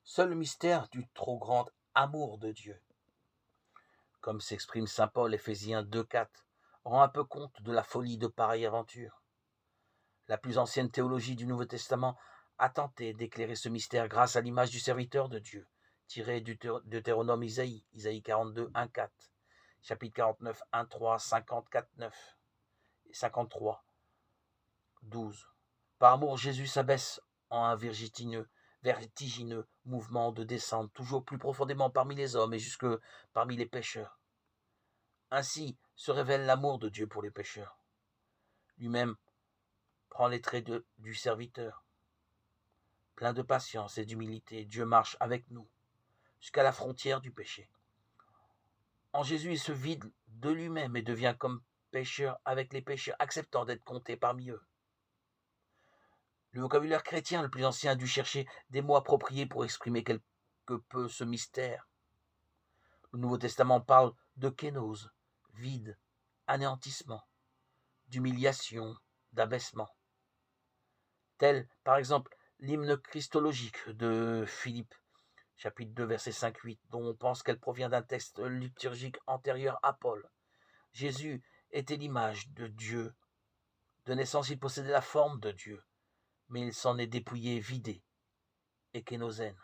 Seul le mystère du trop grand amour de Dieu, comme s'exprime saint Paul, Éphésiens 2,4, rend un peu compte de la folie de pareille aventure. La plus ancienne théologie du Nouveau Testament a tenté d'éclairer ce mystère grâce à l'image du serviteur de Dieu, tirée du Deutéronome Isaïe 42, 1,4, chapitre 49, 1,3, 54, 9 et 53, 12. Par amour, Jésus s'abaisse en un vertigineux mouvement de descente toujours plus profondément parmi les hommes et jusque parmi les pécheurs. Ainsi se révèle l'amour de Dieu pour les pécheurs. Lui-même prend les traits du serviteur. Plein de patience et d'humilité, Dieu marche avec nous jusqu'à la frontière du péché. En Jésus, il se vide de lui-même et devient comme pécheur avec les pécheurs, acceptant d'être compté parmi eux. Le vocabulaire chrétien le plus ancien a dû chercher des mots appropriés pour exprimer quelque peu ce mystère. Le Nouveau Testament parle de kénose, vide, anéantissement, d'humiliation, d'abaissement. Tel, par exemple, l'hymne christologique de Philippe, chapitre 2, verset 5-8, dont on pense qu'elle provient d'un texte liturgique antérieur à Paul. Jésus était l'image de Dieu. De naissance, il possédait la forme de Dieu, mais il s'en est dépouillé, vidé, et kénosène.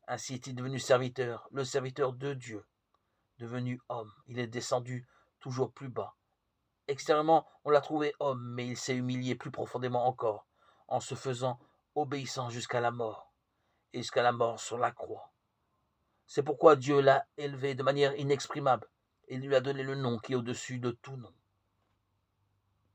Ainsi est-il devenu serviteur, le serviteur de Dieu, devenu homme. Il est descendu toujours plus bas. Extérieurement, on l'a trouvé homme, mais il s'est humilié plus profondément encore, en se faisant obéissant jusqu'à la mort, et jusqu'à la mort sur la croix. C'est pourquoi Dieu l'a élevé de manière inexprimable, et lui a donné le nom qui est au-dessus de tout nom,